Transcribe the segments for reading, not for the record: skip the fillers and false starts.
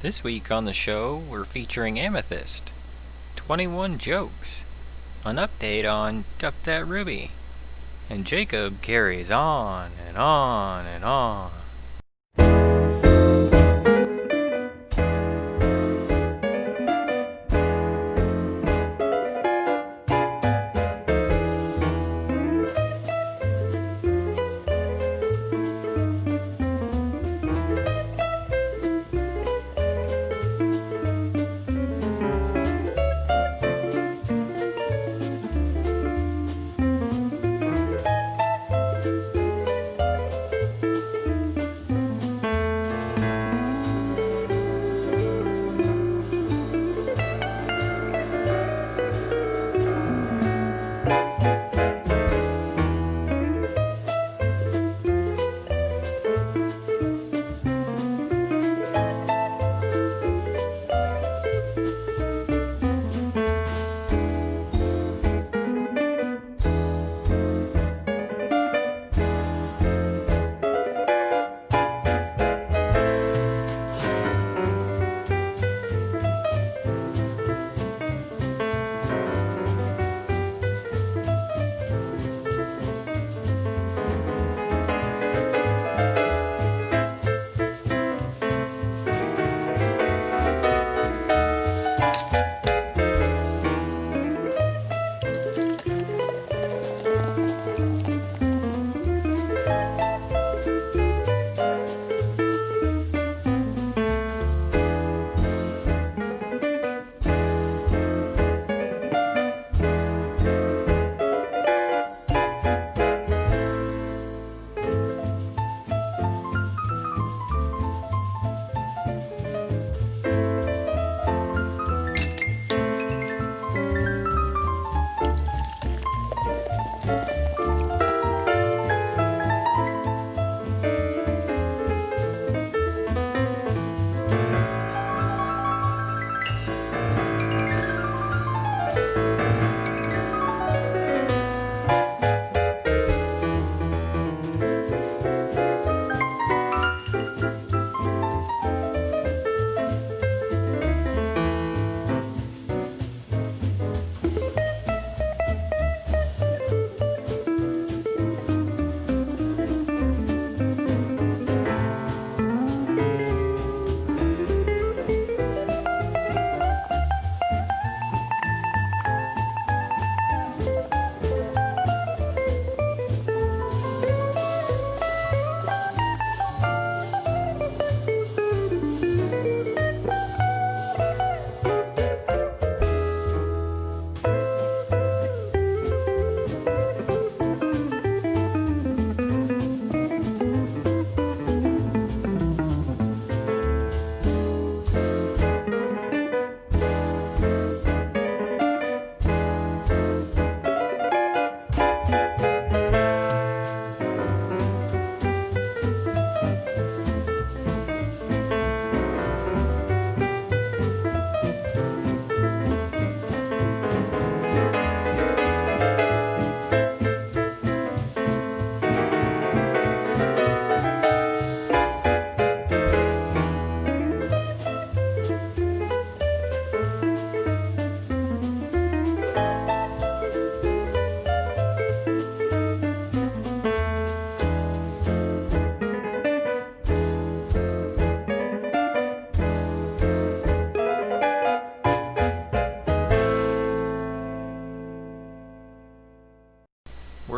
This week on the show, we're featuring Amethyst, 21 jokes, an update on Duck That Ruby, and Jacob carries on and on and on.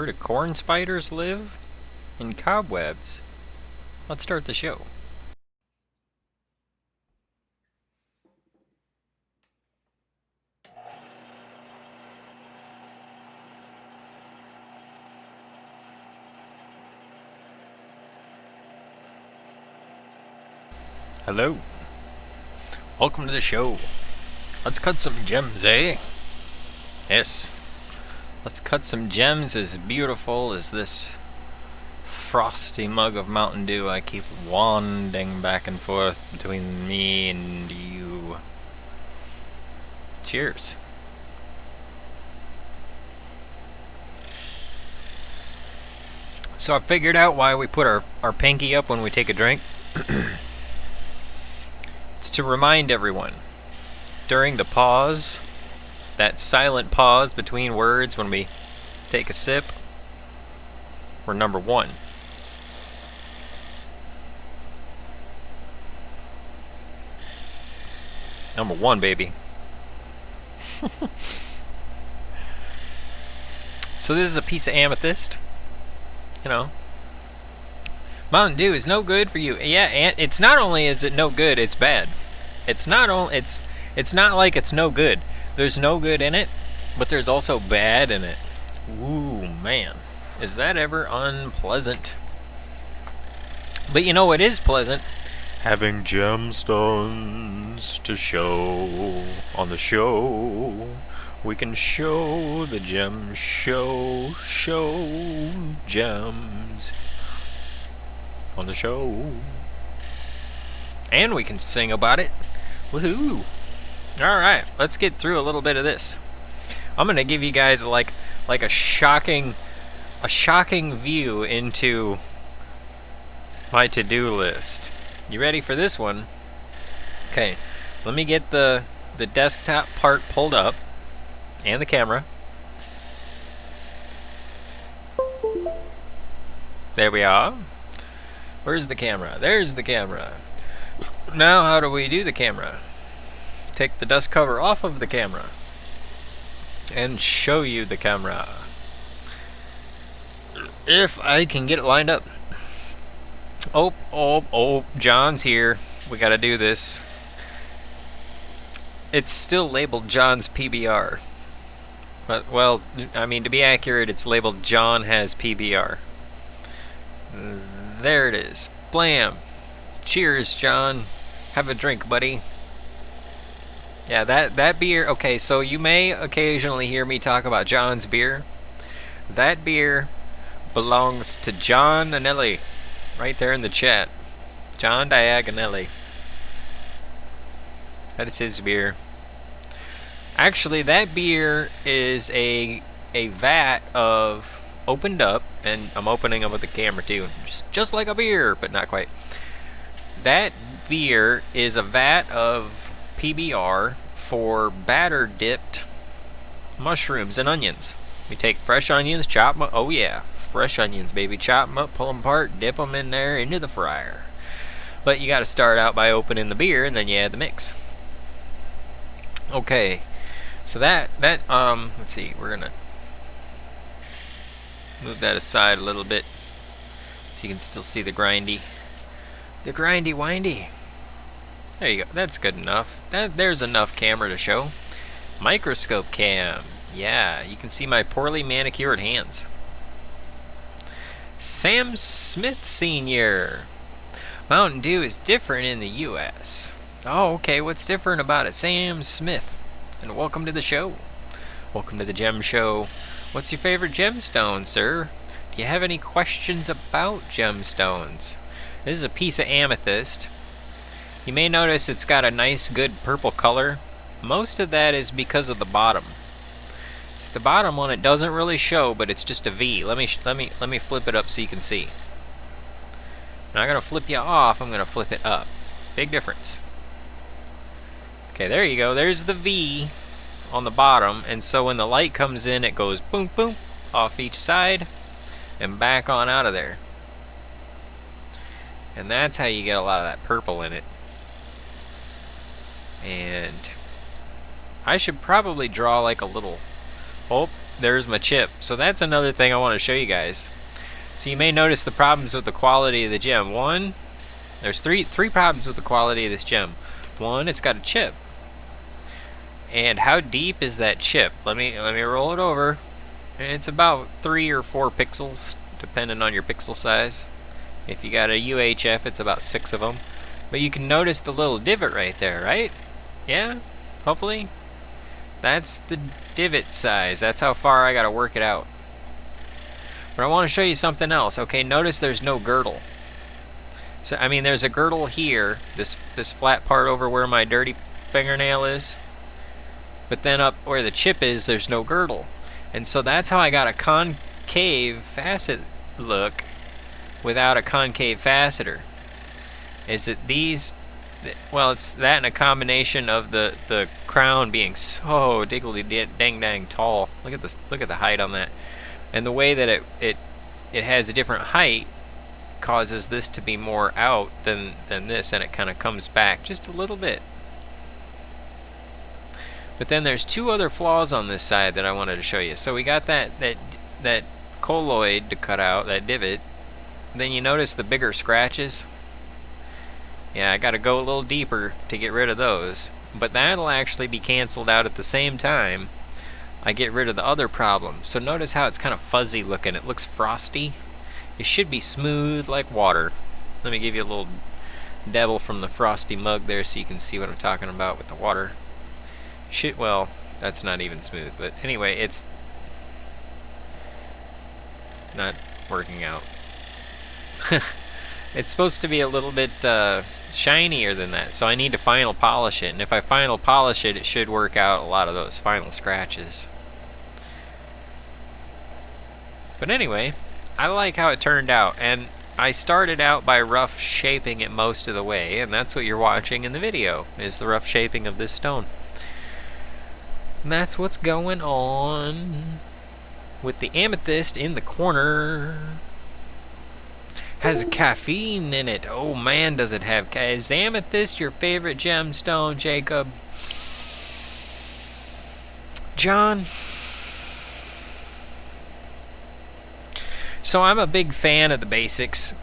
Where do corn spiders live? In cobwebs. Let's start the show. Hello. Welcome to the show. Let's cut some gems, eh? Yes. Let's cut some gems as beautiful as this frosty mug of Mountain Dew I keep wanding back and forth between me and you. Cheers. So I figured out why we put our pinky up when we take a drink. It's to remind everyone, during the pause, that silent pause between words when we take a sip, we're number one. Number one, baby. So this is a piece of amethyst. You know, Mountain Dew is no good for you. Yeah, and it's not only is it no good, it's bad. It's not like it's no good. There's no good in it, but there's also bad in it. Ooh, man. Is that ever unpleasant? But you know what is pleasant? Having gemstones to show on the show. We can show the gem show gems on the show. And we can sing about it. Woohoo! Alright, let's get through a little bit of this. I'm gonna give you guys like a shocking view into my to-do list. You ready for this one? Okay, let me get the desktop part pulled up and the camera. There we are. Where's the camera? There's the camera. Now how do we do the camera? Take the dust cover off of the camera and show you the camera. If I can get it lined up. Oh, John's here. We gotta do this. It's still labeled John's PBR. But, well, I mean, to be accurate, it's labeled John has PBR. There it is. Blam. Cheers, John. Have a drink, buddy. Yeah, that beer... Okay, so you may occasionally hear me talk about John's beer. That beer belongs to John Anelli. Right there in the chat. John Diagonelli. That is his beer. Actually, that beer is a vat of opened up, and I'm opening them with the camera too. Just like a beer, but not quite. That beer is a vat of PBR for batter dipped mushrooms and onions. We take fresh onions, chop them. Oh yeah, fresh onions, baby. Chop them up, pull them apart, dip them in there into the fryer. But you got to start out by opening the beer, and then you add the mix. Okay, so that let's see, we're gonna move that aside a little bit so you can still see the grindy windy. There you go. That's good enough. There's enough camera to show. Microscope cam. Yeah, you can see my poorly manicured hands. Sam Smith Sr. Mountain Dew is different in the U.S. Oh, okay. What's different about it? Sam Smith. And welcome to the show. Welcome to the Gem Show. What's your favorite gemstone, sir? Do you have any questions about gemstones? This is a piece of amethyst. You may notice it's got a nice, good purple color. Most of that is because of the bottom. It's the bottom one. It doesn't really show, but it's just a V. Let me flip it up so you can see. I'm not gonna flip you off. I'm gonna flip it up. Big difference. Okay, there you go. There's the V on the bottom, and so when the light comes in, it goes boom, boom off each side and back on out of there. And that's how you get a lot of that purple in it. And I should probably draw like a little... Oh, there's my chip. So that's another thing I want to show you guys. So you may notice the problems with the quality of the gem. One, there's three problems with the quality of this gem. One, it's got a chip. And how deep is that chip? Let me roll it over. It's about 3 or 4 pixels, depending on your pixel size. If you got a UHF, it's about 6 of them. But you can notice the little divot right there, right? Yeah? Hopefully? That's the divot size. That's how far I gotta work it out. But I want to show you something else. Okay, notice there's no girdle. So, I mean, there's a girdle here, this flat part over where my dirty fingernail is. But then up where the chip is, there's no girdle. And so that's how I got a concave facet look without a concave faceter. Is that these well, it's that and a combination of the crown being so diggly dang dang tall. Look at this. Look at the height on that, and the way that it has a different height causes this to be more out than this, and it kind of comes back just a little bit. But then there's two other flaws on this side that I wanted to show you. So we got that colloid to cut out, that divot. Then you notice the bigger scratches. Yeah, I gotta go a little deeper to get rid of those. But that'll actually be canceled out at the same time I get rid of the other problem. So notice how it's kind of fuzzy looking. It looks frosty. It should be smooth like water. Let me give you a little devil from the frosty mug there so you can see what I'm talking about with the water. Well, that's not even smooth, but anyway, it's not working out. It's supposed to be a little bit shinier than that, so I need to final polish it, and if I final polish it, it should work out a lot of those final scratches. But anyway, I like how it turned out, and I started out by rough shaping it most of the way, and that's what you're watching in the video, is the rough shaping of this stone. And that's what's going on with the amethyst in the corner. Has caffeine in it. Oh man, does it have. Is amethyst your favorite gemstone, Jacob? John? So I'm a big fan of the basics.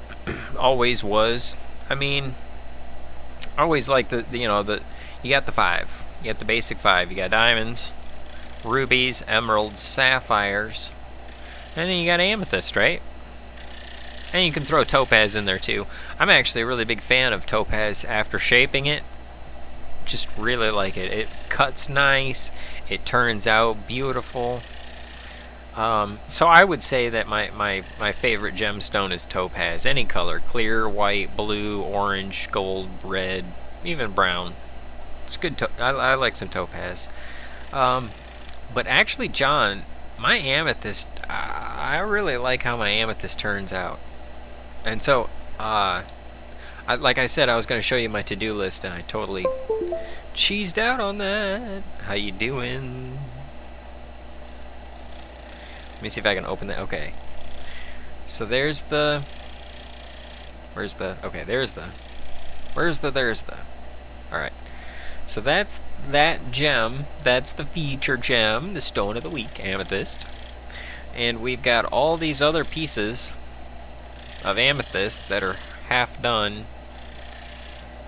Always was. I mean, always like you got the 5. You got the basic 5. You got diamonds, rubies, emeralds, sapphires, and then you got amethyst, right? And you can throw topaz in there too. I'm actually a really big fan of topaz after shaping it. Just really like it. It cuts nice. It turns out beautiful. So I would say that my favorite gemstone is topaz. Any color. Clear, white, blue, orange, gold, red, even brown. It's good. I like some topaz. But actually, John, my amethyst, I really like how my amethyst turns out. And so, like I said, I was going to show you my to-do list, and I totally cheesed out on that. How you doing? Let me see if I can open that. Okay. So there's the... Where's the... Okay, there's the... Where's the... There's the... Alright. So that's that gem. That's the feature gem, the stone of the week, amethyst. And we've got all these other pieces of amethyst that are half done,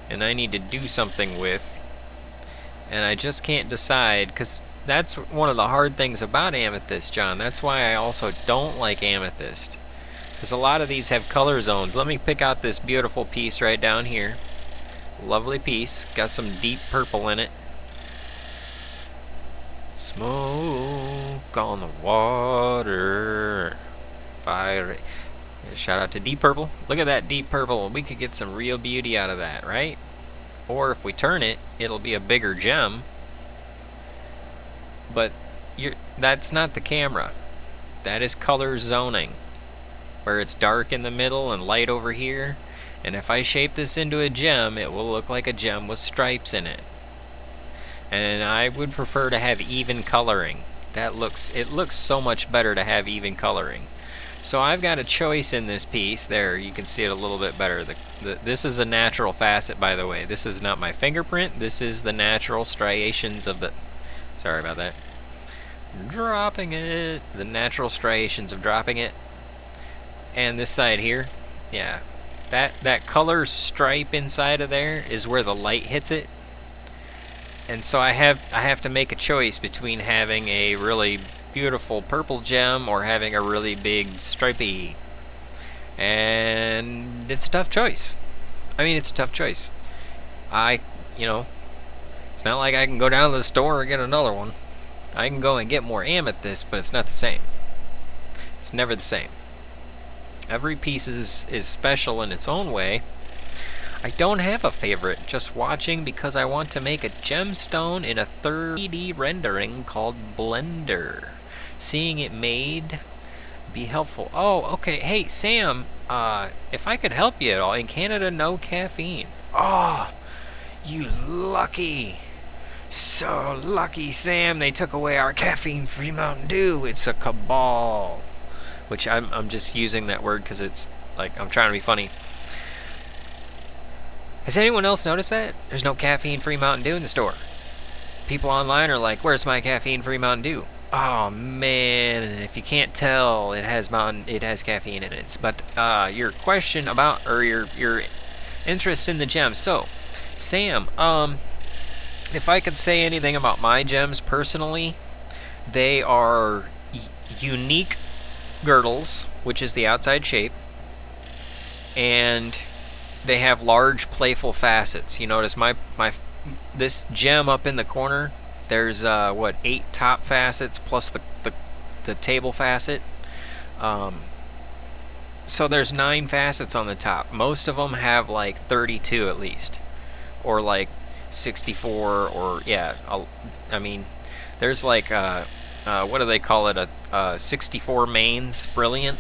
and I need to do something with. And I just can't decide, because that's one of the hard things about amethyst, John. That's why I also don't like amethyst, because a lot of these have color zones. Let me pick out this beautiful piece right down here. Lovely piece. Got some deep purple in it. Smoke on the water. Fire. Shout out to deep purple. Look at that deep purple. We could get some real beauty out of that, right? Or if we turn it, it'll be a bigger gem. But that's not the camera. That is color zoning, where it's dark in the middle and light over here. And if I shape this into a gem, it will look like a gem with stripes in it. And I would prefer to have even coloring. It looks so much better to have even coloring. So I've got a choice in this piece. There, you can see it a little bit better. This is a natural facet, by the way. This is not my fingerprint. This is the natural striations of the... Sorry about that. Dropping it. The natural striations of dropping it. And this side here, yeah. That color stripe inside of there is where the light hits it. And so I have to make a choice between having a really beautiful purple gem or having a really big stripey. And it's a tough choice. I mean, it's a tough choice. It's not like I can go down to the store and get another one. I can go and get more amethyst, but it's not the same. It's never the same. Every piece is special in its own way. I don't have a favorite, just watching because I want to make a gemstone in a 3D rendering called Blender. Seeing it made be helpful. Oh, okay. Hey, Sam, if I could help you at all, in Canada, no caffeine. Oh, You lucky. So lucky, Sam. They took away our caffeine-free Mountain Dew. It's a cabal. Which I'm just using that word because it's like I'm trying to be funny. Has anyone else noticed that? There's no caffeine-free Mountain Dew in the store. People online are like, "Where's my caffeine-free Mountain Dew?" Oh man, if you can't tell, it has caffeine in it. But your question about, or your interest in the gems. So, Sam, if I could say anything about my gems personally, they are unique girdles, which is the outside shape, and they have large playful facets. You notice this gem up in the corner, there's 8 top facets plus the table facet. So there's 9 facets on the top. Most of them have like 32 at least, or like 64, or yeah. I mean, there's like what do they call it? A 64 mains brilliant.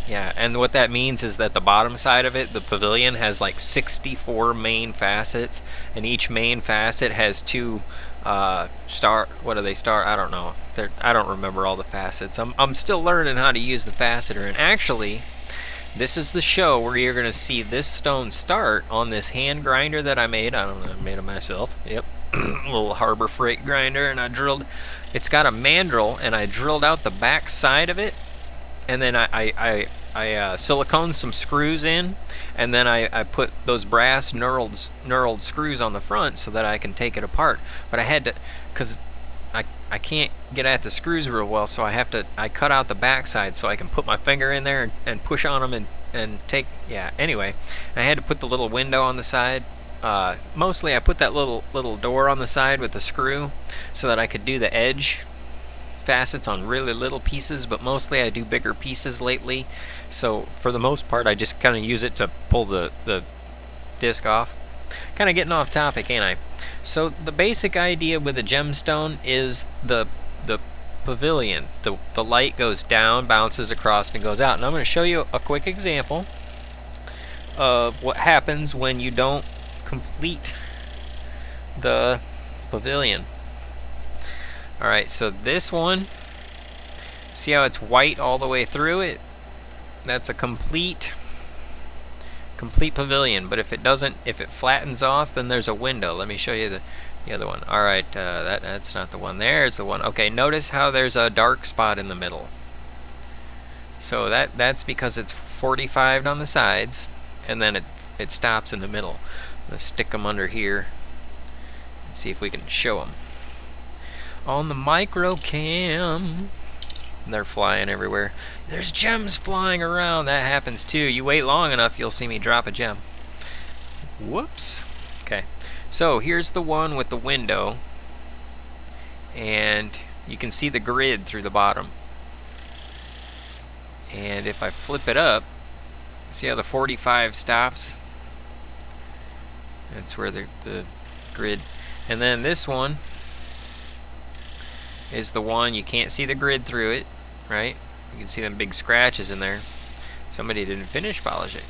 Yeah, and what that means is that the bottom side of it, the pavilion, has like 64 main facets, and each main facet has 2 I don't know. I don't remember all the facets. I'm still learning how to use the faceter, and actually, this is the show where you're going to see this stone start on this hand grinder that I made. I don't know, I made it myself. Yep. Little Harbor Freight grinder, and it's got a mandrel, and I drilled out the back side of it, and then I siliconed some screws in, and then I put those brass knurled screws on the front so that I can take it apart. But I had to, because I can't get at the screws real well, so I cut out the back side so I can put my finger in there and push on them and take, yeah, anyway. I had to put the little window on the side. Mostly I put that little door on the side with the screw so that I could do the edge facets on really little pieces, but mostly I do bigger pieces lately. So for the most part, I just kind of use it to pull the disc off. Kind of getting off topic, ain't I? So the basic idea with a gemstone is the pavilion. The light goes down, bounces across, and goes out. And I'm going to show you a quick example of what happens when you don't complete the pavilion. Alright, so this one, see how it's white all the way through it? That's a complete pavilion. But if it flattens off, then there's a window. Let me show you the other one. Alright, that's not the one. There's the one. Okay, notice how there's a dark spot in the middle. So that's because it's 45'd on the sides, and then it stops in the middle. Let's stick them under here and see if we can show them. On the micro cam, they're flying everywhere. There's gems flying around. That happens too. You wait long enough, you'll see me drop a gem. Whoops. Okay, so here's the one with the window, and you can see the grid through the bottom. And if I flip it up, see how the 45 stops? That's where the grid. And then this one is the one you can't see the grid through it, right? You can see them big scratches in there. Somebody didn't finish polish it.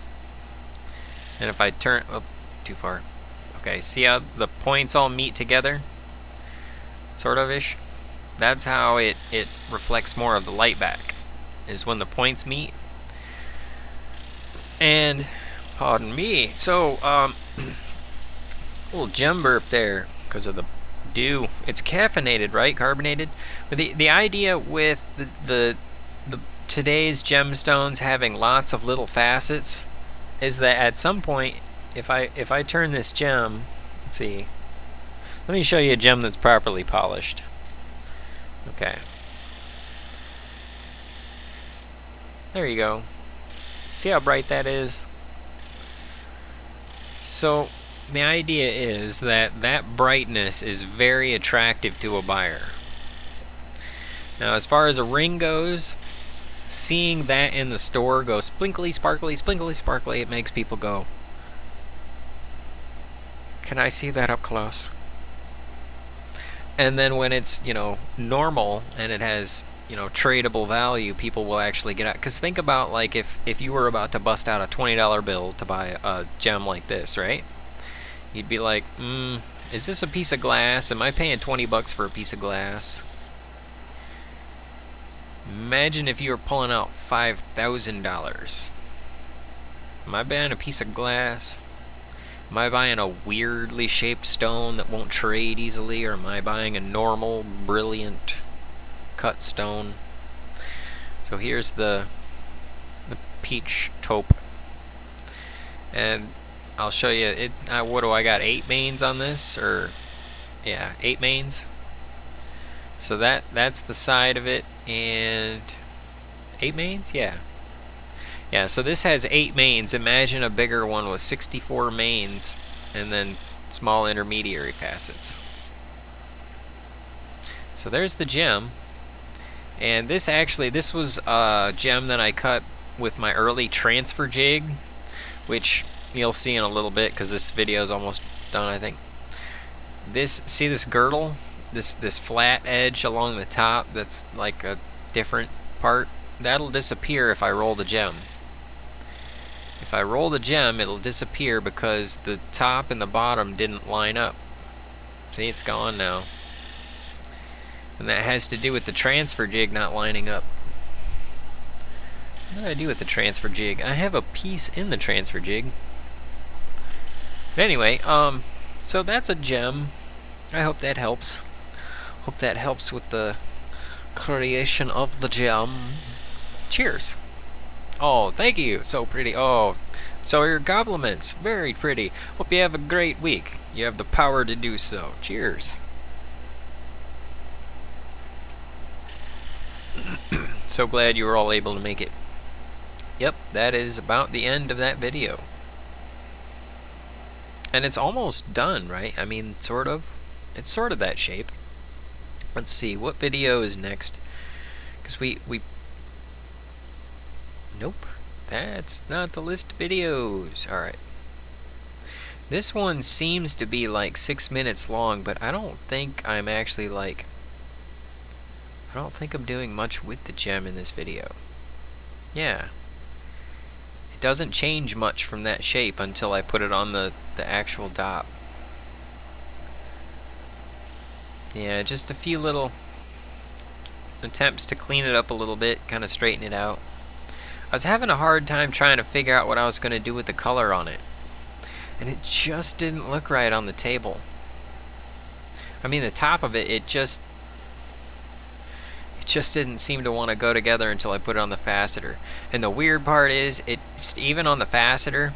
And if I turn, oh, too far. Okay, see how the points all meet together? Sort of ish. That's how it reflects more of the light back, is when the points meet. And pardon me. So little gem burp there because of the dew. It's caffeinated, right? Carbonated. But the idea with the today's gemstones having lots of little facets is that at some point, if I turn this gem, let's see. Let me show you a gem that's properly polished. Okay. There you go. See how bright that is? So the idea is that brightness is very attractive to a buyer. Now as far as a ring goes, seeing that in the store go splinkly, sparkly, splinkly, sparkly, it makes people go, can I see that up close? And then when it's, normal and it has, tradable value, people will actually get out. Because think about, like, if you were about to bust out a $20 bill to buy a gem like this, right? you'd be like, is this a piece of glass? Am I paying 20 bucks for a piece of glass? Imagine if you were pulling out $5,000. Am I buying a piece of glass? Am I buying a weirdly shaped stone that won't trade easily, or am I buying a normal, brilliant cut stone? So here's the peach taupe, and I'll show you it. What do I got? 8 mains on this, or yeah, 8 mains. So that's the side of it, and 8 mains, yeah. Yeah, so this has 8 mains. Imagine a bigger one with 64 mains, and then small intermediary facets. So there's the gem, and this was a gem that I cut with my early transfer jig, which you'll see in a little bit because this video is almost done, I think. See this girdle, this flat edge along the top that's like a different part? That'll disappear if I roll the gem. If I roll the gem, it'll disappear because the top and the bottom didn't line up. See, it's gone now. And that has to do with the transfer jig not lining up. What do I do with the transfer jig? I have a piece in the transfer jig. But anyway, so that's a gem. I hope that helps. Hope that helps with the creation of the gem. Cheers. Oh, thank you. So pretty. Oh, so your compliments. Very pretty. Hope you have a great week. You have the power to do so. Cheers. So glad you were all able to make it. Yep, that is about the end of that video. And it's almost done, right? I mean, sort of. It's sort of that shape. Let's see, what video is next? Because we... Nope. That's not the list of videos. Alright. This one seems to be like 6 minutes long, but I don't think I'm actually like... I don't think I'm doing much with the gem in this video. Yeah. It doesn't change much from that shape until I put it on the actual dop. Yeah, just a few little attempts to clean it up a little bit, kind of straighten it out. I was having a hard time trying to figure out what I was going to do with the color on it. And it just didn't look right on the table. I mean, the top of it, it just didn't seem to want to go together until I put it on the faceter. And the weird part is, even on the faceter,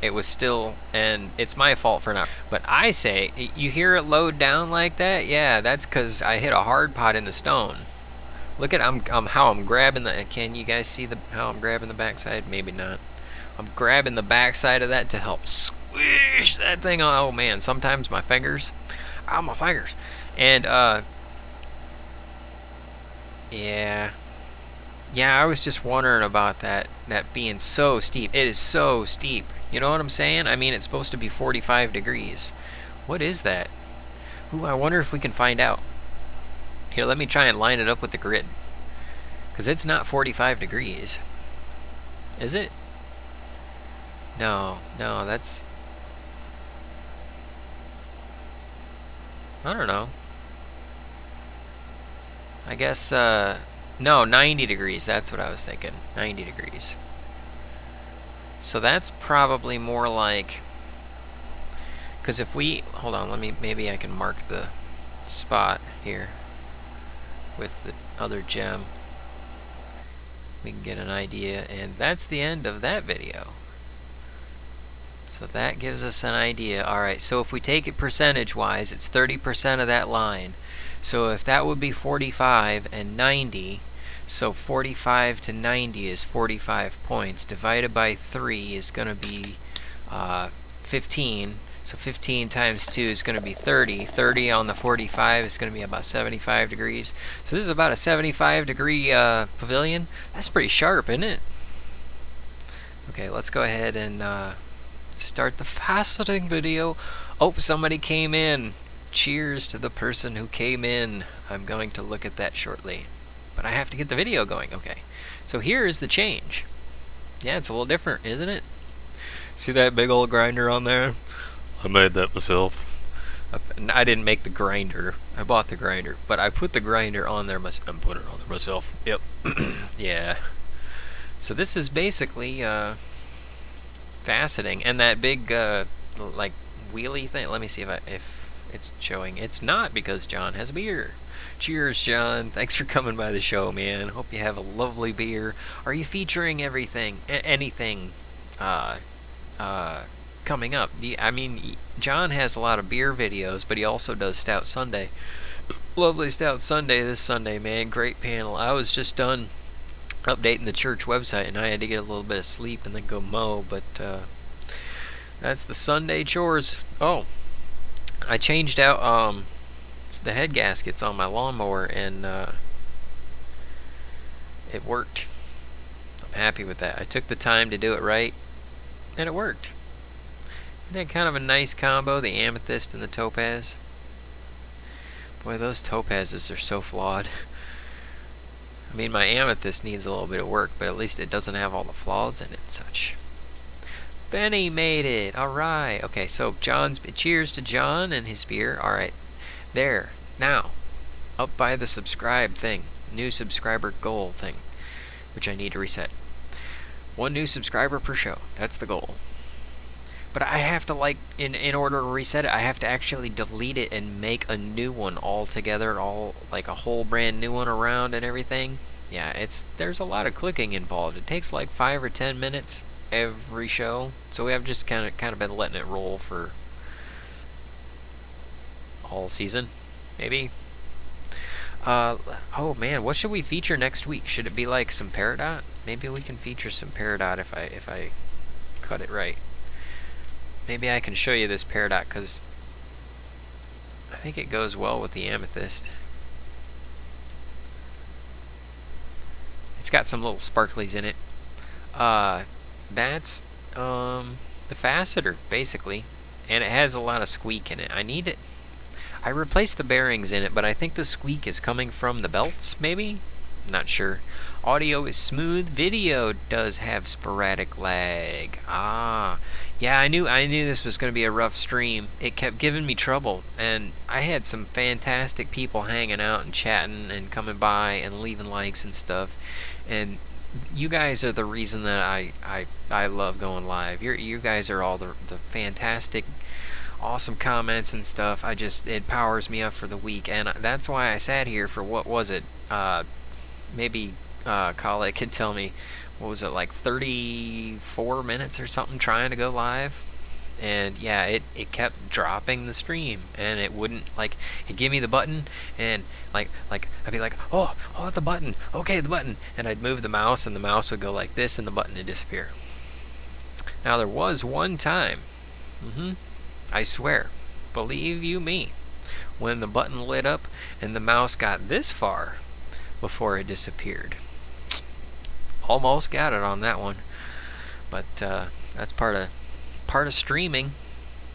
it was still, and it's my fault for not. But I say, you hear it load down like that? Yeah, that's because I hit a hard pot in the stone. Look at how I'm grabbing the. Can you guys see how I'm grabbing the backside? Maybe not. I'm grabbing the backside of that to help squish that thing on. Oh man, sometimes my fingers. Ow, my fingers. And yeah, I was just wondering about that being so steep. It is so steep. You know what I'm saying? I mean, it's supposed to be 45 degrees. What is that? Ooh, I wonder if we can find out. Here, let me try and line it up with the grid. Because it's not 45 degrees. Is it? No, that's... I don't know. I guess, no, 90 degrees. That's what I was thinking. 90 degrees. So that's probably more like... Because if we... Hold on, maybe I can mark the spot here with the other gem. We can get an idea, and that's the end of that video. So that gives us an idea. Alright, so if we take it percentage-wise, it's 30% of that line. So if that would be 45 and 90, so 45 to 90 is 45 points. Divided by 3 is going to be 15. So 15 times 2 is going to be 30. 30 on the 45 is going to be about 75 degrees. So this is about a 75 degree pavilion. That's pretty sharp, isn't it? Okay, let's go ahead and start the faceting video. Oh, somebody came in. Cheers to the person who came in. I'm going to look at that shortly. But I have to get the video going. Okay, so here is the change. Yeah, it's a little different, isn't it? See that big old grinder on there? I made that myself. I didn't make the grinder. I bought the grinder, but I put the grinder on there. I'm putting it on there myself. Yep. Yeah. So this is basically faceting, and that big like wheelie thing. Let me see if it's showing. It's not, because John has a beer. Cheers, John. Thanks for coming by the show, man. Hope you have a lovely beer. Are you featuring everything, anything, coming up? I mean, John has a lot of beer videos, but he also does Stout Sunday. Lovely Stout Sunday this Sunday, man. Great panel. I was just done updating the church website, and I had to get a little bit of sleep and then go mow, but that's the Sunday chores. Oh, I changed out the head gaskets on my lawnmower, and it worked. I'm happy with that. I took the time to do it right, and it worked. Isn't that kind of a nice combo, the amethyst and the topaz? Boy, those topazes are so flawed. I mean, my amethyst needs a little bit of work, but at least it doesn't have all the flaws in it and such. Benny made it! Alright. Okay, so cheers to John and his beer. Alright. There. Now. Up by the subscribe thing. New subscriber goal thing. Which I need to reset. 1 new subscriber per show. That's the goal. But I have to, in order to reset it, I have to actually delete it and make a new one altogether, like a whole brand new one around and everything. Yeah, there's a lot of clicking involved. It takes like 5 or 10 minutes every show, so we have just kind of been letting it roll for all season, maybe. Oh man, what should we feature next week? Should it be like some Peridot? Maybe we can feature some Peridot if I cut it right. Maybe I can show you this Peridot, because I think it goes well with the Amethyst. It's got some little sparklies in it. That's the Faceter, basically. And it has a lot of squeak in it. I replaced the bearings in it, but I think the squeak is coming from the belts, maybe? Not sure. Audio is smooth. Video does have sporadic lag. Yeah, I knew this was going to be a rough stream. It kept giving me trouble, and I had some fantastic people hanging out and chatting and coming by and leaving likes and stuff. And you guys are the reason that I love going live. You guys are all the fantastic, awesome comments and stuff. It powers me up for the week, and that's why I sat here for, what was it? Maybe Kale could tell me, what was it, like 34 minutes or something trying to go live? And yeah, it kept dropping the stream, and it wouldn't, it give me the button, and like I'd be like, oh the button, okay, the button, and I'd move the mouse, and the mouse would go like this, and the button would disappear. Now there was one time, I swear, believe you me, when the button lit up and the mouse got this far before it disappeared. Almost got it on that one, but that's part of streaming.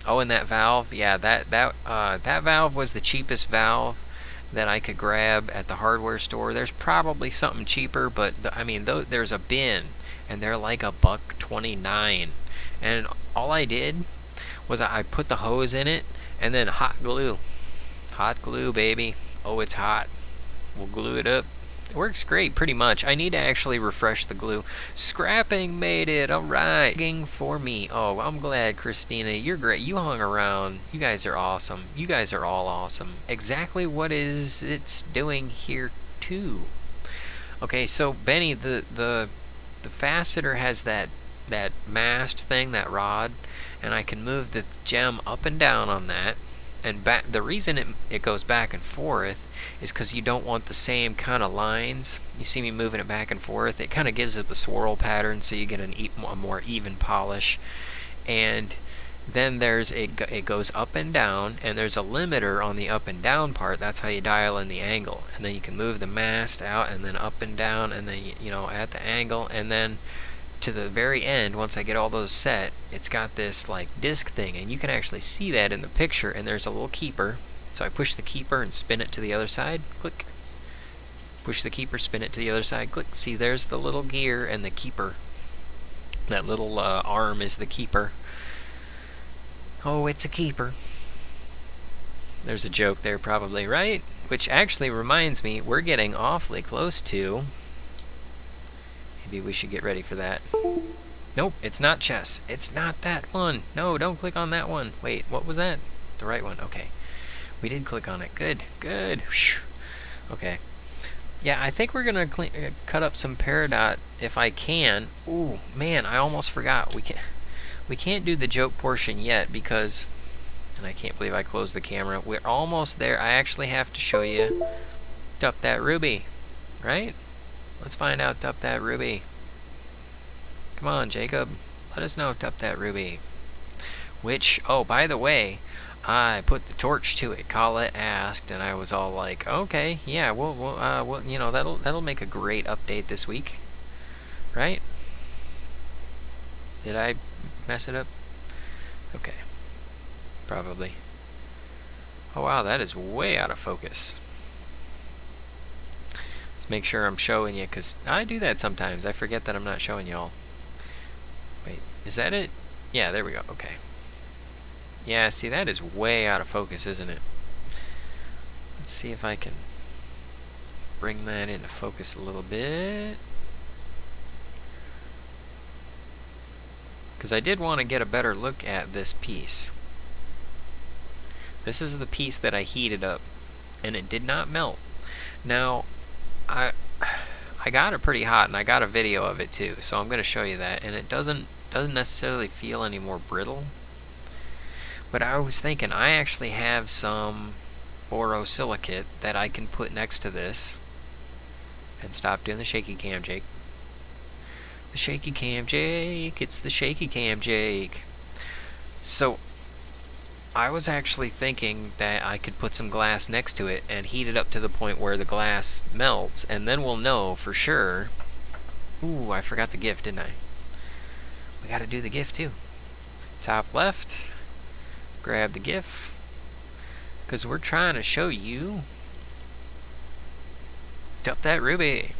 Oh, and that valve, yeah, that valve was the cheapest valve that I could grab at the hardware store. There's probably something cheaper, but there's a bin, and they're like $1.29, and all I did was I put the hose in it, and then hot glue, baby. Oh, it's hot. We'll glue it up. It works great, pretty much. I need to actually refresh the glue. Scrapping made it, alright. For me. Oh, I'm glad, Christina. You're great. You hung around. You guys are awesome. You guys are all awesome. Exactly what it's doing here, too. Okay, so, Benny, the Faceter has that mast thing, that rod, and I can move the gem up and down on that. And the reason it goes back and forth is because you don't want the same kind of lines. You see me moving it back and forth. It kind of gives it the swirl pattern, so you get a more even polish. And then it goes up and down, and there's a limiter on the up and down part. That's how you dial in the angle. And then you can move the mast out, and then up and down, and then at the angle, and then to the very end, once I get all those set, it's got this disc thing, and you can actually see that in the picture, and there's a little keeper. So I push the keeper and spin it to the other side, click. Push the keeper, spin it to the other side, click. See, there's the little gear and the keeper. That little arm is the keeper. Oh, it's a keeper. There's a joke there probably, right? Which actually reminds me, we're getting awfully close to... Maybe we should get ready for that. Nope, it's not chess. It's not that one. No, don't click on that one. Wait, what was that? The right one. Okay. We did click on it. Good, good. Whew. Okay. Yeah, I think we're going to cut up some peridot if I can. Ooh, man, I almost forgot. We can't do the joke portion yet because... And I can't believe I closed the camera. We're almost there. I actually have to show you Dup That Ruby. Right? Let's find out Dup That Ruby. Come on, Jacob. Let us know Dup That Ruby. Which, oh, by the way, I put the torch to it. Colette asked, and I was all like, okay, yeah, well, you know, that'll make a great update this week. Right? Did I mess it up? Okay. Probably. Oh wow, that is way out of focus. Let's make sure I'm showing you, because I do that sometimes. I forget that I'm not showing y'all. Wait, is that it? Yeah, there we go. Okay. Yeah, see, that is way out of focus, isn't it? Let's see if I can bring that into focus a little bit. Because I did want to get a better look at this piece. This is the piece that I heated up, and it did not melt. Now, I got it pretty hot, and I got a video of it too, so I'm going to show you that. And it doesn't necessarily feel any more brittle. But I was thinking, I actually have some borosilicate that I can put next to this. And stop doing the shaky cam, Jake. The shaky cam, Jake. It's the shaky cam, Jake. So I was actually thinking that I could put some glass next to it and heat it up to the point where the glass melts, and then we'll know for sure. Ooh, I forgot the GIF, didn't I? We gotta do the GIF too. Top left, grab the GIF, because we're trying to show you Dup That Ruby.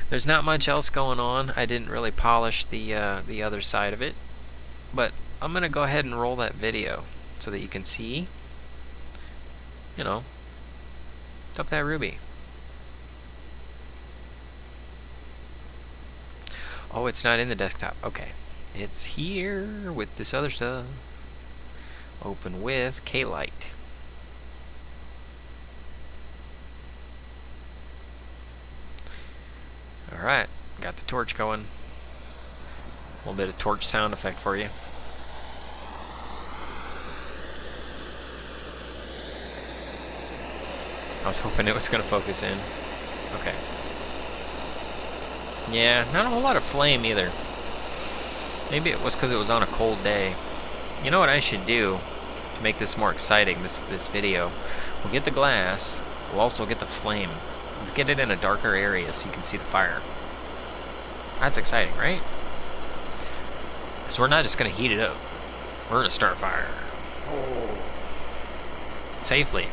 There's not much else going on. I didn't really polish the other side of it, but I'm going to go ahead and roll that video so that you can see, you know, Dup That Ruby. Oh, it's not in the desktop. Okay. It's here with this other stuff. Open with K-Light. Alright, got the torch going. A little bit of torch sound effect for you. I was hoping it was going to focus in. Okay. Yeah, not a whole lot of flame either. Maybe it was because it was on a cold day. You know what I should do to make this more exciting, this video? We'll get the glass, we'll also get the flame. Let's get it in a darker area so you can see the fire. That's exciting, right? So we're not just going to heat it up. We're going to start a fire. Oh. Safely.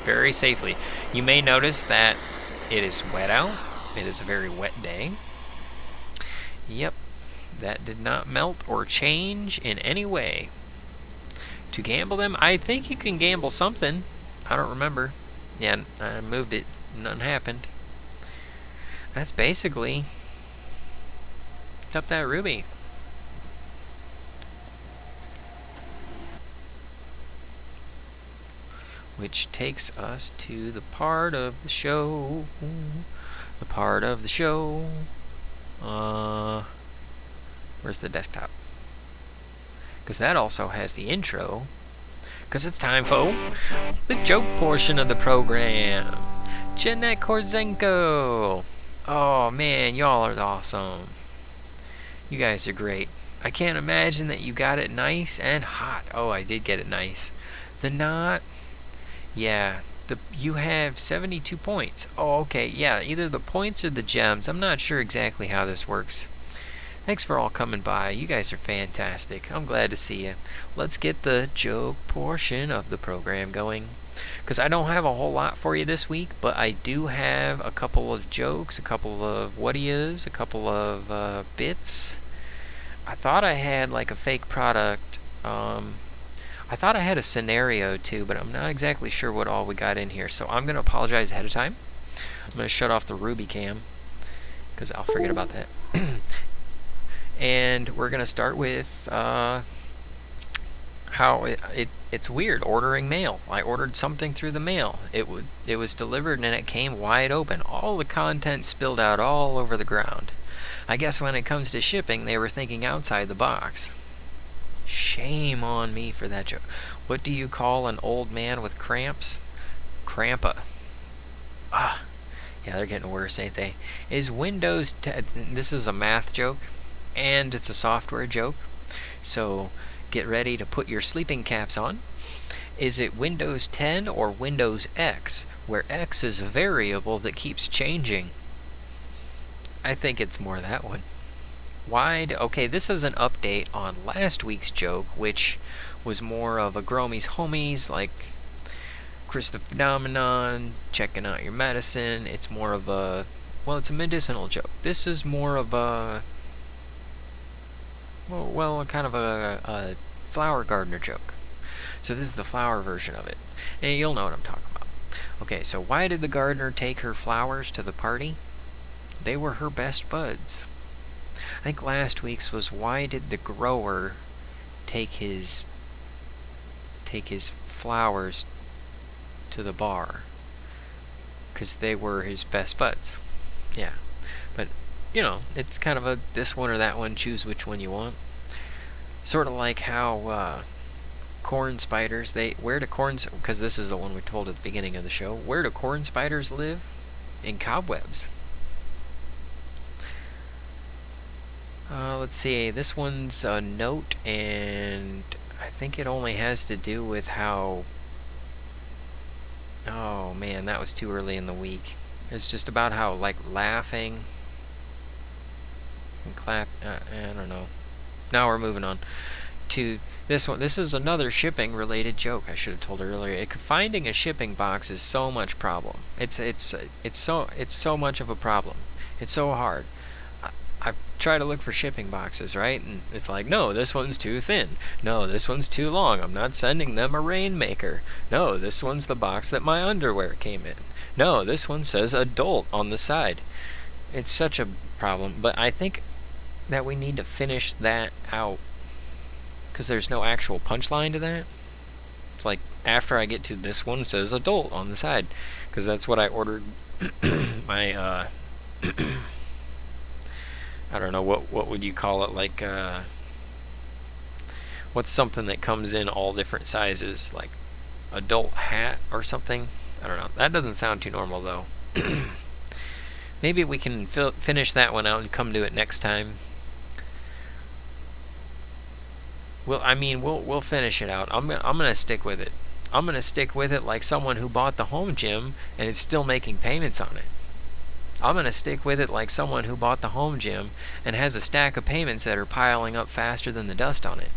Very safely. You may notice that it is wet out. It is a very wet day. Yep. That did not melt or change in any way. To gamble them, I think you can gamble something. I don't remember. Yeah, I moved it. Nothing happened. That's basically Dup That Ruby. Which takes us to the part of the show. The part of the show. Where's the desktop? Because that also has the intro. Because it's time for the joke portion of the program. Jeanette Korzenko. Oh man, y'all are awesome. You guys are great. I can't imagine that you got it nice and hot. Oh, I did get it nice. The knot. Yeah, you have 72 points. Oh, okay. Yeah, either the points or the gems. I'm not sure exactly how this works. Thanks for all coming by. You guys are fantastic. I'm glad to see you. Let's get the joke portion of the program going. Because I don't have a whole lot for you this week, but I do have a couple of jokes, a couple of what-is, a couple of bits. I thought I had like a fake product I thought I had a scenario too, but I'm not exactly sure what all we got in here, so I'm going to apologize ahead of time. I'm going to shut off the Ruby cam, because I'll forget about that. And we're going to start with how it's weird ordering mail. I ordered something through the mail. It was delivered and it came wide open. All the content spilled out all over the ground. I guess when it comes to shipping, they were thinking outside the box. Shame on me for that joke. What do you call an old man with cramps? Crampa. Ah, yeah, they're getting worse, ain't they? Is Windows 10... This is a math joke, and it's a software joke. So get ready to put your sleeping caps on. Is it Windows 10 or Windows X, where X is a variable that keeps changing? I think it's more that one. Okay, this is an update on last week's joke, which was more of a Gromy's homies, like Chris the Phenomenon, checking out your medicine. It's more of a... Well, it's a medicinal joke. This is more of a... Well, kind of a flower gardener joke. So this is the flower version of it. And you'll know what I'm talking about. Okay, so why did the gardener take her flowers to the party? They were her best buds. I think last week's was why did the grower take his flowers to the bar? Because they were his best buds. Yeah. But, you know, it's kind of a this one or that one, choose which one you want. Sort of like how corn spiders, because this is the one we told at the beginning of the show, where do corn spiders live? In cobwebs. Let's see, this one's a note, and I think it only has to do with how... Oh man, that was too early in the week. It's just about how, like, laughing and clap... I don't know. Now we're moving on to this one. This is another shipping related joke I should have told earlier. Finding a shipping box is so much problem. It's so much of a problem. It's so hard. I try to look for shipping boxes, right? And it's like, no, this one's too thin. No, this one's too long. I'm not sending them a rainmaker. No, this one's the box that my underwear came in. No, this one says adult on the side. It's such a problem. But I think that we need to finish that out, because there's no actual punchline to that. It's like, after I get to this one says adult on the side, because that's what I ordered my I don't know, what would you call it, like what's something that comes in all different sizes, like adult hat or something? I don't know. That doesn't sound too normal though. Maybe we can finish that one out and come to it next time. We'll finish it out. I'm gonna stick with it. I'm gonna stick with it like someone who bought the home gym and is still making payments on it. I'm gonna stick with it like someone who bought the home gym and has a stack of payments that are piling up faster than the dust on it.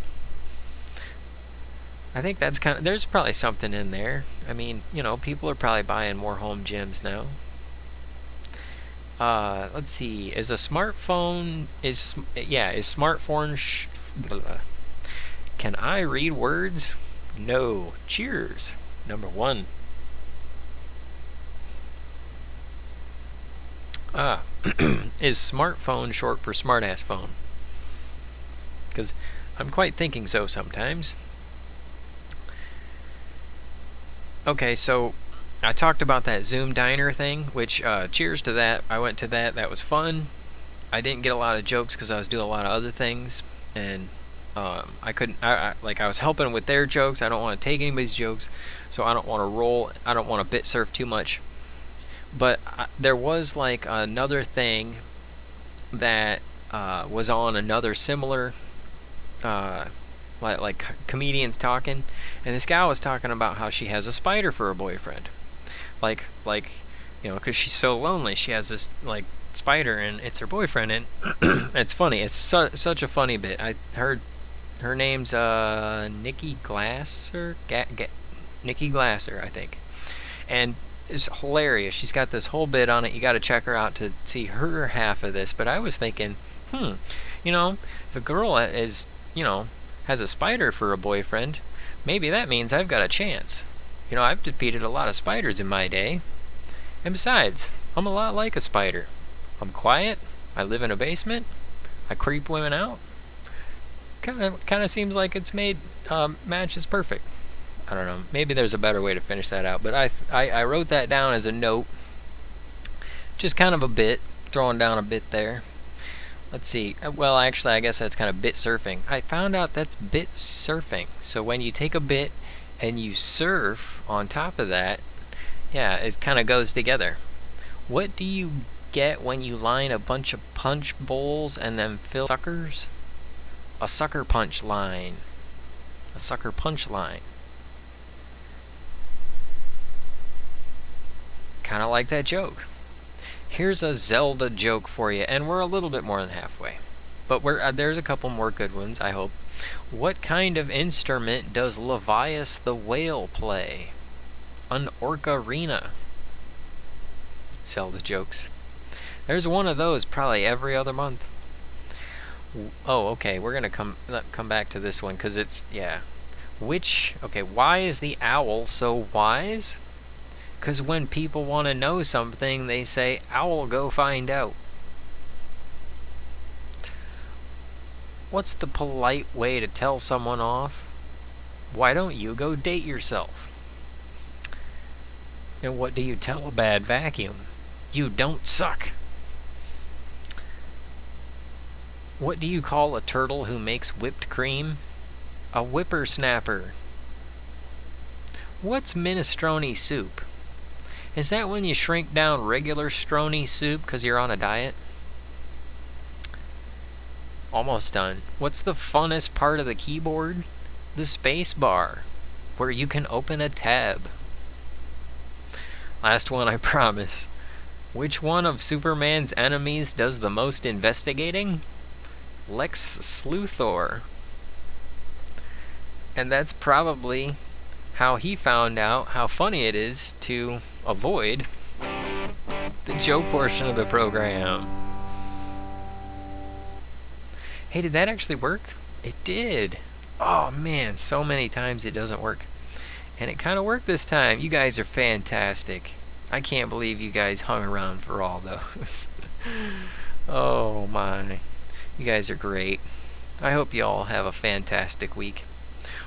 I think that's there's probably something in there. I mean, you know, people are probably buying more home gyms now. Let's see. Is smartphone? Can I read words? No. Cheers. Number 1. Is smartphone short for smartass phone? Because I'm quite thinking so sometimes. Okay, so I talked about that Zoom diner thing, which, cheers to that. I went to that. That was fun. I didn't get a lot of jokes because I was doing a lot of other things, and I couldn't. I was helping with their jokes. I don't want to take anybody's jokes, so I don't want to roll. I don't want to bit surf too much. But there was like another thing that was on another similar, like comedians talking, and this guy was talking about how she has a spider for a boyfriend, like you know, because she's so lonely, she has this like spider and it's her boyfriend, and it's funny. It's such a funny bit. I heard her name's Nikki Glasser, Nikki Glasser, I think, and it's hilarious. She's got this whole bit on it. You got to check her out to see her half of this. But I was thinking, you know, if a girl is, you know, has a spider for a boyfriend, maybe that means I've got a chance. You know, I've defeated a lot of spiders in my day. And besides, I'm a lot like a spider. I'm quiet, I live in a basement, I creep women out. Kinda seems like it's made matches perfect. I don't know, maybe there's a better way to finish that out, but I wrote that down as a note. Just kind of a bit, throwing down a bit there. Let's see, well actually I guess that's kind of bit surfing. I found out that's bit surfing. So when you take a bit and you surf on top of that, yeah, it kind of goes together. What do you get when you line a bunch of punch bowls and then fill suckers? A sucker punch line. A sucker punch line. Kind of like that joke. Here's a Zelda joke for you, and we're a little bit more than halfway. But there's a couple more good ones, I hope. What kind of instrument does Levias the whale play? An ocarina. Zelda jokes. There's one of those probably every other month. Oh, okay, we're gonna come back to this one because it's, yeah. Why is the owl so wise? Because when people want to know something, they say, "Owl, go find out." What's the polite way to tell someone off? Why don't you go date yourself? And what do you tell a bad vacuum? You don't suck. What do you call a turtle who makes whipped cream? A whippersnapper. What's minestrone soup? Is that when you shrink down regular stroni soup because you're on a diet? Almost done. What's the funnest part of the keyboard? The space bar, where you can open a tab. Last one, I promise. Which one of Superman's enemies does the most investigating? Lex Luthor. And that's probably how he found out how funny it is to avoid the joke portion of the program. Hey, did that actually work? It did. Oh man, so many times it doesn't work. And it kind of worked this time. You guys are fantastic. I can't believe you guys hung around for all those. Oh my. You guys are great. I hope you all have a fantastic week.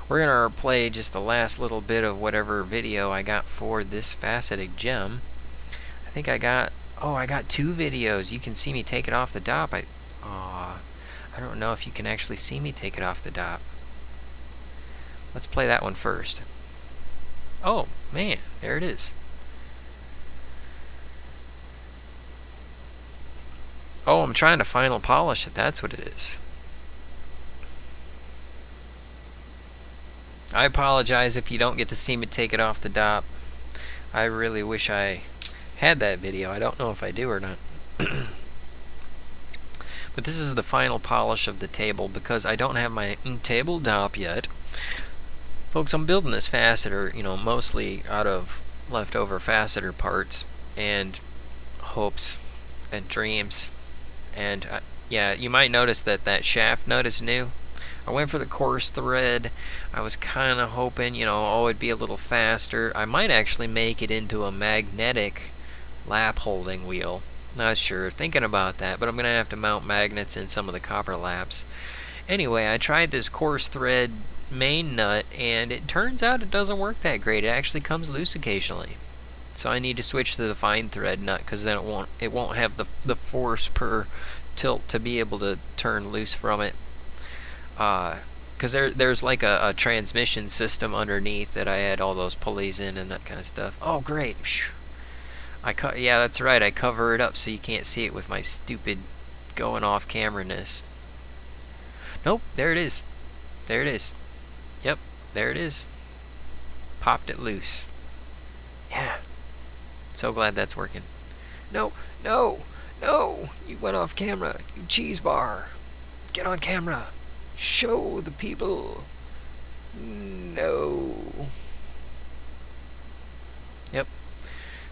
We're going to play just the last little bit of whatever video I got for this faceted gem. I think I got 2 videos. You can see me take it off the dop. I don't know if you can actually see me take it off the dop. Let's play that one first. Oh, man, there it is. Oh, I'm trying to final polish it. That's what it is. I apologize if you don't get to see me take it off the dop. I really wish I had that video. I don't know if I do or not. But this is the final polish of the table because I don't have my table dop yet. Folks, I'm building this faceter, mostly out of leftover faceter parts and hopes and dreams. And yeah, you might notice that shaft nut is new. I went for the coarse thread. I was kind of hoping, it'd be a little faster. I might actually make it into a magnetic lap holding wheel. Not sure, thinking about that, but I'm going to have to mount magnets in some of the copper laps. Anyway, I tried this coarse thread main nut, and it turns out it doesn't work that great. It actually comes loose occasionally. So I need to switch to the fine thread nut, because then it won't have the force per tilt to be able to turn loose from it. Because there's like a transmission system underneath that I had all those pulleys in and that kind of stuff. Oh, great. Yeah, that's right. I cover it up so you can't see it with my stupid going off camera-ness. Nope, there it is. There it is. Yep, there it is. Popped it loose. Yeah. So glad that's working. No, no, no! You went off camera, you cheese bar. Get on camera. Show the people. No. Yep.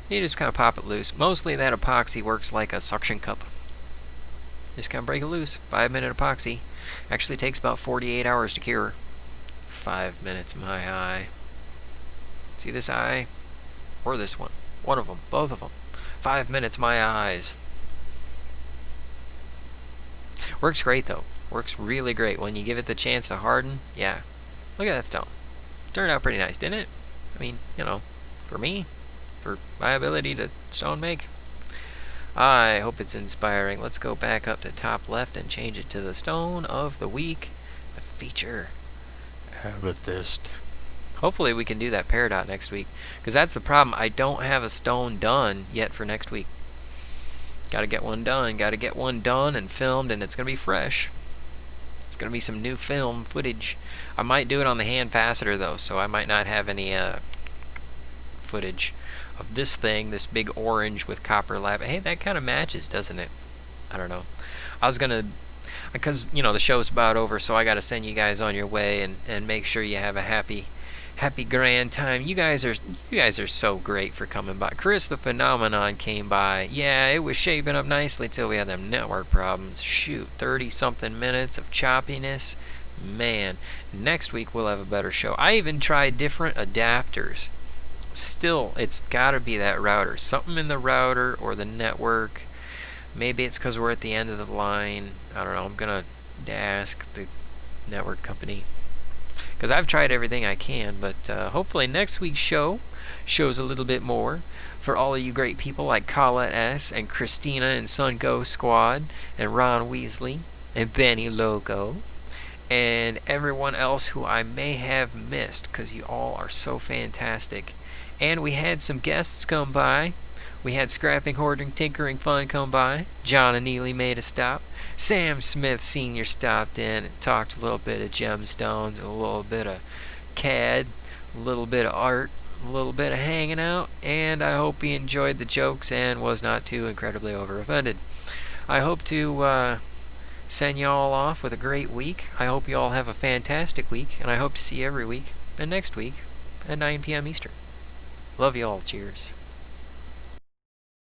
You just kind of pop it loose. Mostly that epoxy works like a suction cup. Just kind of break it loose. 5-minute epoxy. Actually takes about 48 hours to cure. 5 minutes, my eye. See this eye? Or this one. One of them. Both of them. 5 minutes, my eyes. Works great, though. Works really great. When you give it the chance to harden, yeah. Look at that stone. Turned out pretty nice, didn't it? I mean, you know, for me, for my ability to stone make. I hope it's inspiring. Let's go back up to top left and change it to the stone of the week. The feature. Amethyst. Hopefully we can do that peridot next week. Because that's the problem. I don't have a stone done yet for next week. Gotta get one done. Gotta get one done and filmed, and it's gonna be fresh. It's gonna be some new film footage. I might do it on the hand faceter though, so I might not have any footage of this thing, this big orange with copper lab. Hey, that kind of matches, doesn't it? I don't know. I was gonna, because you know the show's about over, so I gotta send you guys on your way and make sure you have a happy grand time. You guys are so great for coming by. Chris the Phenomenon came by. Yeah, it was shaping up nicely till we had them network problems. Shoot, 30 something minutes of choppiness. Man, next week we'll have a better show. I even tried different adapters. Still, it's gotta be that router. Something in the router or the network. Maybe it's because we're at the end of the line. I don't know. I'm gonna ask the network company. Because I've tried everything I can, but hopefully next week's show shows a little bit more for all of you great people like Colette S. and Christina and Sun Go Squad and Ron Weasley and Benny Loco and everyone else who I may have missed, because you all are so fantastic. And we had some guests come by. We had Scrapping, Hoarding, Tinkering Fun come by. John and Neely made a stop. Sam Smith Sr. stopped in and talked a little bit of gemstones, a little bit of CAD, a little bit of art, a little bit of hanging out, and I hope he enjoyed the jokes and was not too incredibly over-offended. I hope to send you all off with a great week. I hope you all have a fantastic week, and I hope to see you every week and next week at 9 p.m. Eastern. Love you all. Cheers.